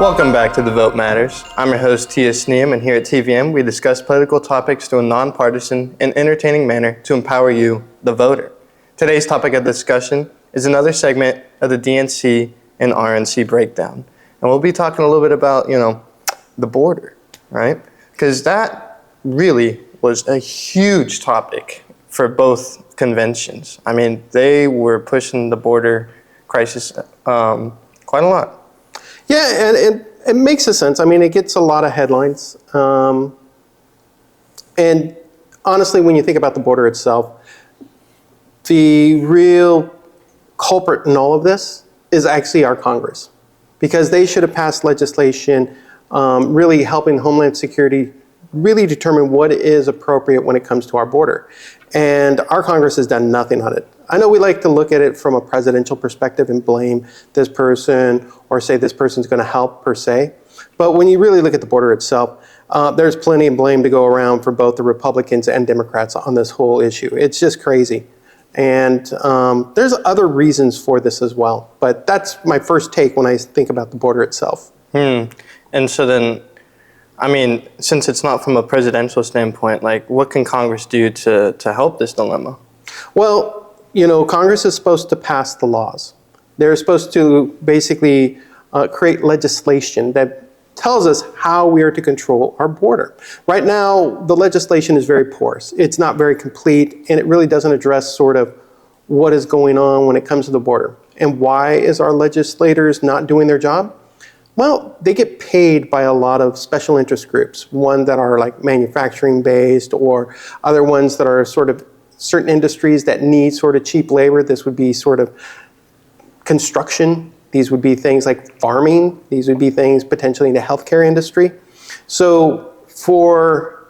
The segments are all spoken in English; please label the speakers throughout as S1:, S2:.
S1: Welcome back to The Vote Matters. I'm your host, Tia Sneem, and here at TVM, we discuss political topics through a nonpartisan and entertaining manner to empower you, the voter. Today's topic of discussion is another segment of the DNC and RNC breakdown. And we'll be talking a little bit about, the border, right? Because that really was a huge topic for both conventions. I mean, they were pushing the border crisis quite a lot.
S2: Yeah, and it makes a sense. I mean, it gets a lot of headlines. And honestly, when you think about the border itself, the real culprit in all of this is actually our Congress, because they should have passed legislation really helping Homeland Security really determine what is appropriate when it comes to our border. And our Congress has done nothing on it. I know we like to look at it from a presidential perspective and blame this person or say this person's going to help per se. But when you really look at the border itself, there's plenty of blame to go around for both the Republicans and Democrats on this whole issue. It's just crazy. And there's other reasons for this as well. But that's my first take when I think about the border itself.
S1: And so then, I mean, since it's not from a presidential standpoint, like, what can Congress do to help this dilemma?
S2: Well, Congress is supposed to pass the laws. They're supposed to basically create legislation that tells us how we are to control our border. Right now, the legislation is very porous. It's not very complete, and it really doesn't address sort of what is going on when it comes to the border. And why is our legislators not doing their job? Well, they get paid by a lot of special interest groups, one that are like manufacturing based or other ones that are sort of certain industries that need sort of cheap labor. This would be sort of construction. These would be things like farming. These would be things potentially in the healthcare industry. So for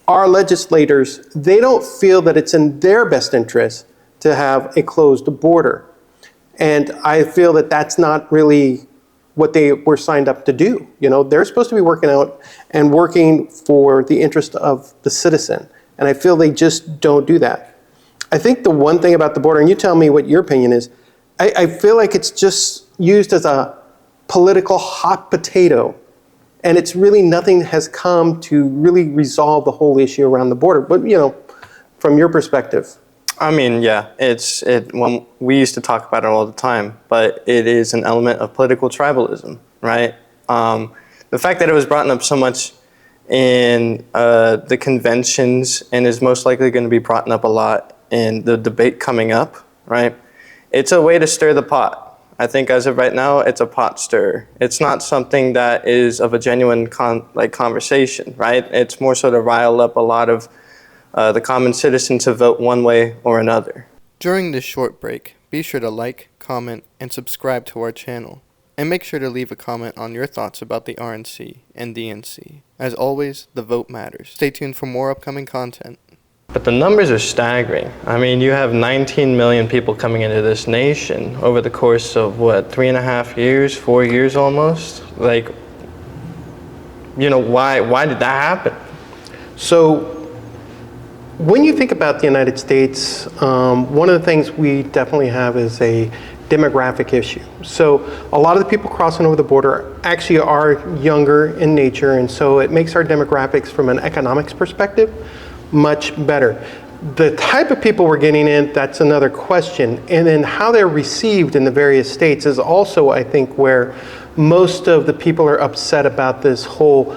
S2: our legislators, they don't feel that it's in their best interest to have a closed border. And I feel that that's not really what they were signed up to do. They're supposed to be working out and working for the interest of the citizen. And I feel they just don't do that. I think the one thing about the border, and you tell me what your opinion is, I feel like it's just used as a political hot potato. And it's really nothing has come to really resolve the whole issue around the border. But, from your perspective.
S1: I mean, yeah, we used to talk about it all the time, but it is an element of political tribalism, right? The fact that it was brought up so much in the conventions and is most likely going to be brought up a lot in the debate coming up, right? It's a way to stir the pot. I think as of right now, it's a pot stir. It's not something that is of a genuine conversation, right? It's more so to rile up a lot of the common citizen to vote one way or another.
S3: During this short break, be sure to like, comment, and subscribe to our channel. And make sure to leave a comment on your thoughts about the RNC and DNC. As always, the vote matters. Stay tuned for more upcoming content.
S1: But the numbers are staggering. I mean, you have 19 million people coming into this nation over the course of, 3.5 years, 4 years almost? Why did that happen?
S2: So when you think about the United States, one of the things we definitely have is a demographic issue. So a lot of the people crossing over the border actually are younger in nature, and so it makes our demographics from an economics perspective much better. The type of people we're getting in, that's another question. And then how they're received in the various states is also, I think, where most of the people are upset about this whole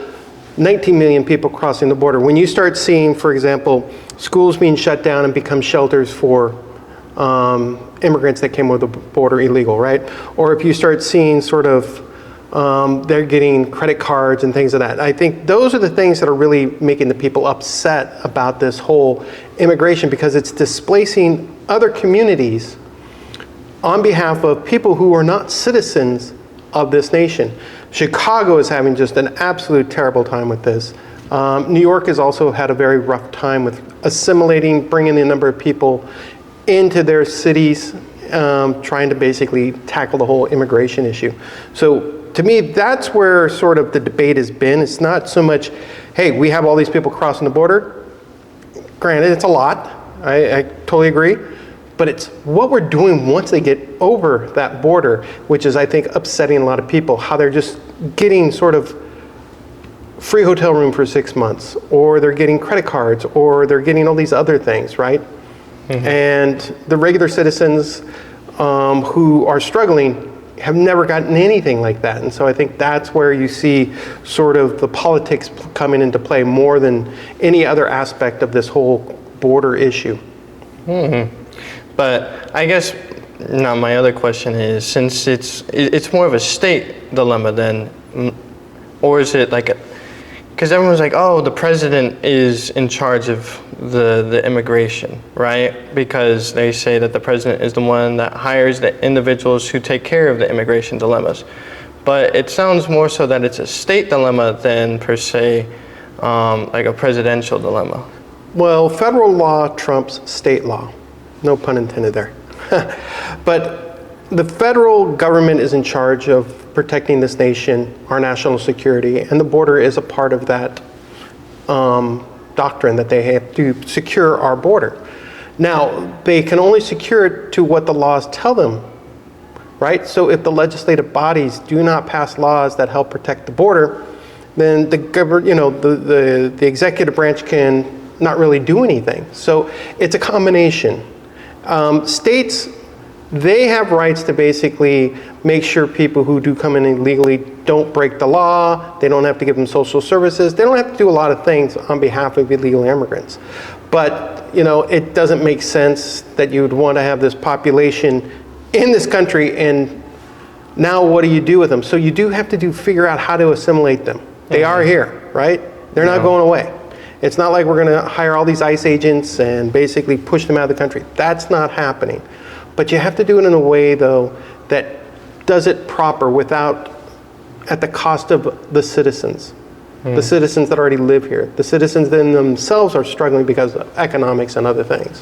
S2: 19 million people crossing the border. When you start seeing, for example, schools being shut down and become shelters for immigrants that came over the border illegal, right? Or if you start seeing sort of they're getting credit cards and things of that. I think those are the things that are really making the people upset about this whole immigration, because it's displacing other communities on behalf of people who are not citizens of this nation. Chicago is having just an absolute terrible time with this. New York has also had a very rough time with assimilating, bringing the number of people into their cities, trying to basically tackle the whole immigration issue. So to me, that's where sort of the debate has been. It's not so much, hey, we have all these people crossing the border. Granted, it's a lot. I totally agree. but it's what we're doing once they get over that border, which is, I think, upsetting a lot of people, how they're just getting sort of free hotel room for 6 months, or they're getting credit cards, or they're getting all these other things, right? And the regular citizens who are struggling have never gotten anything like that. And so I think that's where you see sort of the politics coming into play more than any other aspect of this whole border issue.
S1: But I guess now my other question is, since it's more of a state dilemma then, or is it like a, because everyone's like, oh, the president is in charge of the immigration, right? Because they say that the president is the one that hires the individuals who take care of the immigration dilemmas. But it sounds more so that it's a state dilemma than per se like a presidential dilemma.
S2: Well, federal law trumps state law. No pun intended there. But the federal government is in charge of protecting this nation, our national security, and the border is a part of that doctrine that they have to secure our border. Now, they can only secure it to what the laws tell them, right? So if the legislative bodies do not pass laws that help protect the border, then the executive branch can not really do anything. So it's a combination. States, they have rights to basically make sure people who do come in illegally don't break the law. They don't have to give them social services. They don't have to do a lot of things on behalf of illegal immigrants. But, it doesn't make sense that you would want to have this population in this country, and now what do you do with them? So you do have to figure out how to assimilate them. They are here, right? They're not going away. It's not like we're going to hire all these ICE agents and basically push them out of the country. That's not happening. But you have to do it in a way, though, that does it proper without at the cost of the citizens. The citizens that already live here. The citizens then themselves are struggling because of economics and other things.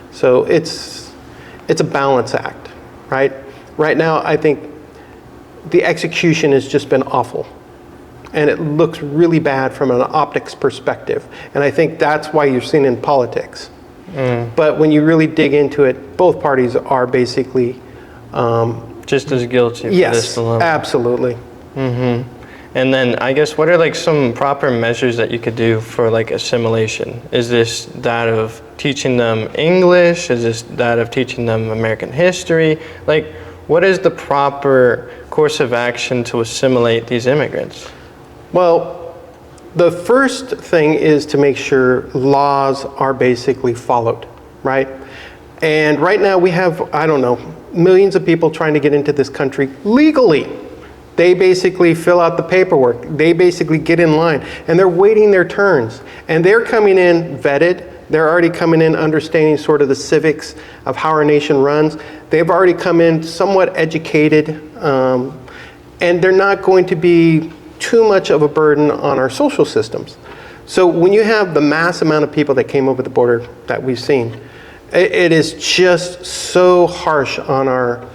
S2: So it's a balance act, right? Right now, I think the execution has just been awful. And it looks really bad from an optics perspective. And I think that's why you're seeing in politics. But when you really dig into it, both parties are basically
S1: just as guilty for
S2: yes,
S1: this dilemma.
S2: Absolutely.
S1: And then I guess what are like some proper measures that you could do for like assimilation? Is this that of teaching them English? Is this that of teaching them American history? Like, what is the proper course of action to assimilate these immigrants?
S2: Well, the first thing is to make sure laws are basically followed, right? And right now we have, I don't know, millions of people trying to get into this country legally. They basically fill out the paperwork. They basically get in line, and they're waiting their turns. And they're coming in vetted. They're already coming in understanding sort of the civics of how our nation runs. They've already come in somewhat educated, and they're not going to be too much of a burden on our social systems. So when you have the mass amount of people that came over the border that we've seen, it is just so harsh on our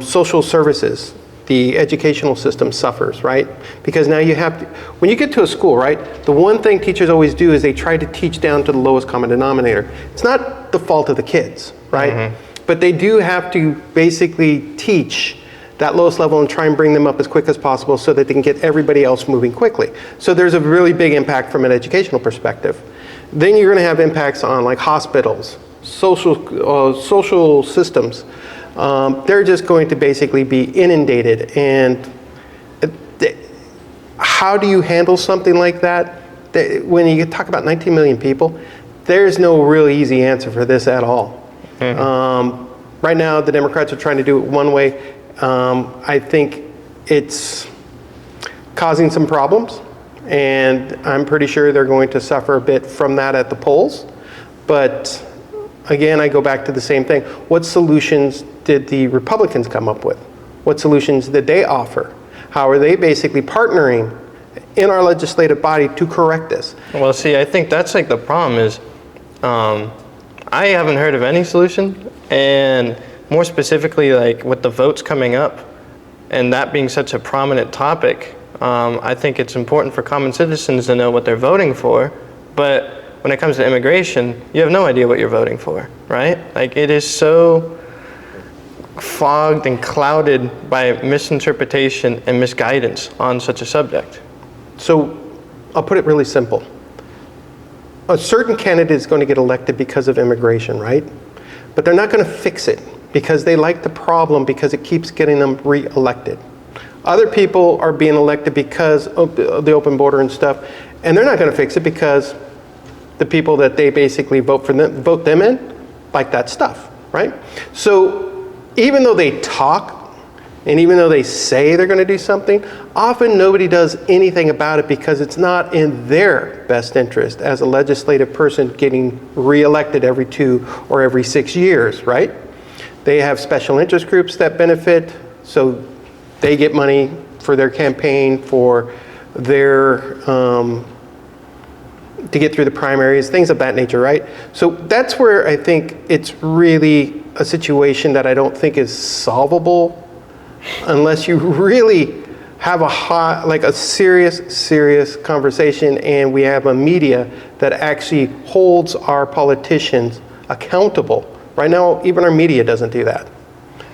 S2: social services. The educational system suffers, right? Because now you have to, when you get to a school, right, the one thing teachers always do is they try to teach down to the lowest common denominator. It's not the fault of the kids, right? But they do have to basically teach that lowest level and try and bring them up as quick as possible so that they can get everybody else moving quickly. So there's a really big impact from an educational perspective. Then you're going to have impacts on like hospitals, social systems. They're just going to basically be inundated. And how do you handle something like that? When you talk about 19 million people, there's no really easy answer for this at all. Right now, the Democrats are trying to do it one way. I think it's causing some problems, and I'm pretty sure they're going to suffer a bit from that at the polls. But again, I go back to the same thing. What solutions did the Republicans come up with? What solutions did they offer? How are they basically partnering in our legislative body to correct this?
S1: Well, see, I think that's like the problem is I haven't heard of any solution, and more specifically, like with the votes coming up and that being such a prominent topic, I think it's important for common citizens to know what they're voting for. But when it comes to immigration, you have no idea what you're voting for, right? Like it is so fogged and clouded by misinterpretation and misguidance on such a subject.
S2: So I'll put it really simple. A certain candidate is going to get elected because of immigration, right? But they're not going to fix it because they like the problem because it keeps getting them re-elected. Other people are being elected because of the open border and stuff, and they're not going to fix it because the people that they basically vote them in like that stuff, right? So even though they talk and even though they say they're going to do something, often nobody does anything about it because it's not in their best interest as a legislative person getting reelected every 2 or every 6 years, right? They have special interest groups that benefit, so they get money for their campaign, for their, to get through the primaries, things of that nature, right? So that's where I think it's really a situation that I don't think is solvable unless you really have a serious conversation, and we have a media that actually holds our politicians accountable. Right now, even our media doesn't do that.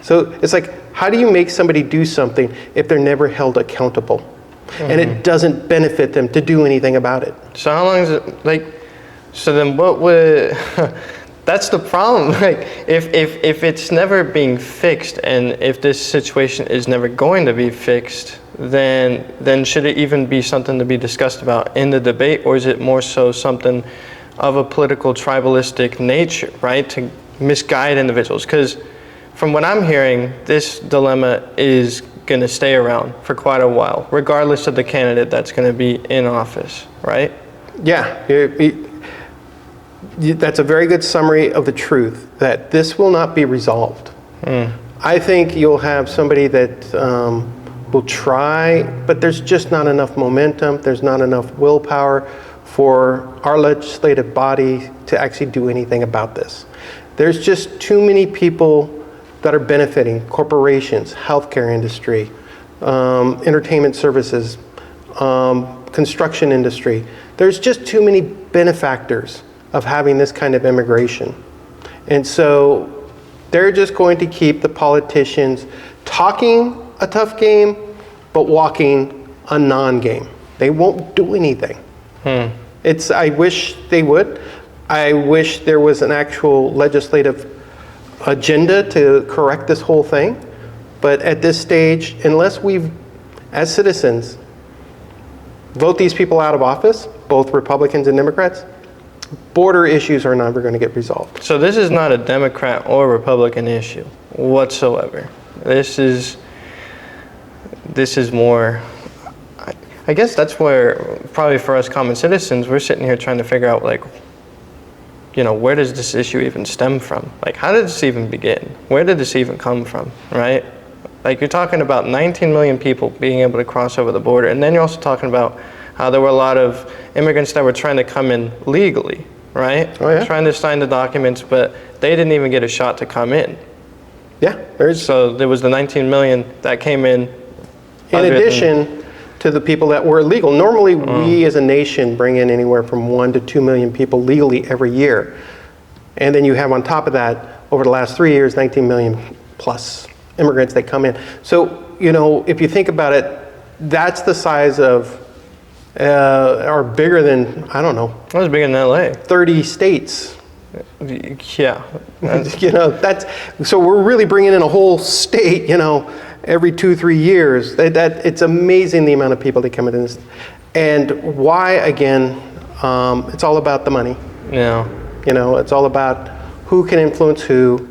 S2: So it's like, how do you make somebody do something if they're never held accountable? And it doesn't benefit them to do anything about it.
S1: So how long is it, like, so then what would, that's the problem. Like, if it's never being fixed, and if this situation is never going to be fixed, then should it even be something to be discussed about in the debate, or is it more so something of a political tribalistic nature, right, to misguide individuals? Because from what I'm hearing, this dilemma is going to stay around for quite a while, regardless of the candidate that's going to be in office, right?
S2: Yeah, that's a very good summary of the truth, that this will not be resolved. I think you'll have somebody that will try, but there's just not enough momentum, there's not enough willpower for our legislative body to actually do anything about this. There's just too many people that are benefiting: corporations, healthcare industry, entertainment services, construction industry. There's just too many benefactors of having this kind of immigration. And so they're just going to keep the politicians talking a tough game, but walking a non-game. They won't do anything. I wish they would. I wish there was an actual legislative agenda to correct this whole thing. But at this stage, unless we've, as citizens, vote these people out of office, both Republicans and Democrats, border issues are never going to get resolved.
S1: So this is not a Democrat or Republican issue whatsoever. This is more, I guess that's where probably for us common citizens, we're sitting here trying to figure out, like, you know, where does this issue even stem from? Like, how did this even begin? Where did this even come from, right? Like, you're talking about 19 million people being able to cross over the border, and then you're also talking about how there were a lot of immigrants that were trying to come in legally, right?
S2: Oh, yeah.
S1: Trying to sign the documents, but they didn't even get a shot to come in.
S2: Yeah,
S1: So there was the 19 million that came in.
S2: in addition to the people that were illegal. Normally, we as a nation bring in anywhere from 1 to 2 million people legally every year. And then you have on top of that, over the last 3 years, 19 million plus immigrants that come in. So, you know, if you think about it, that's the size of, or bigger than, I don't know,
S1: That was bigger than LA.
S2: 30 states.
S1: Yeah.
S2: You know, so we're really bringing in a whole state, you know, every 2-3 years. It's amazing the amount of people that come into this. And why, again, it's all about the money.
S1: Yeah.
S2: You know, it's all about who can influence who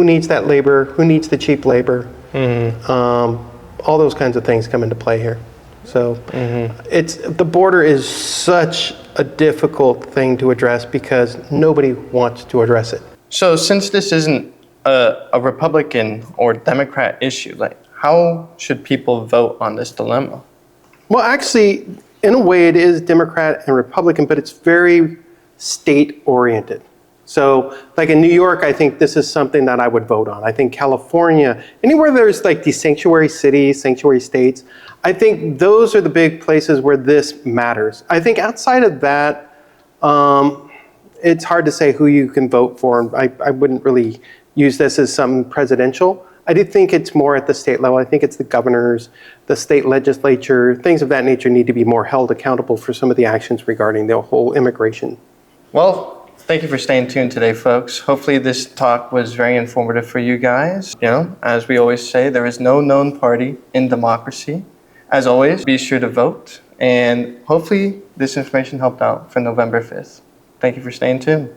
S2: needs that labor, who needs the cheap labor. All those kinds of things come into play here. So the border is such a difficult thing to address because nobody wants to address it.
S1: So since this isn't a Republican or Democrat issue, like, how should people vote on this dilemma?
S2: Well, actually, in a way, it is Democrat and Republican, but it's very state-oriented. So, like in New York, I think this is something that I would vote on. I think California, anywhere there's like these sanctuary cities, sanctuary states, I think those are the big places where this matters. I think outside of that, it's hard to say who you can vote for. I wouldn't really use this as some presidential. I do think it's more at the state level. I think it's the governors, the state legislature, things of that nature need to be more held accountable for some of the actions regarding the whole immigration.
S1: Well, thank you for staying tuned today, folks. Hopefully this talk was very informative for you guys. You know, as we always say, there is no known party in democracy. As always, be sure to vote, and hopefully this information helped out for November 5th. Thank you for staying tuned.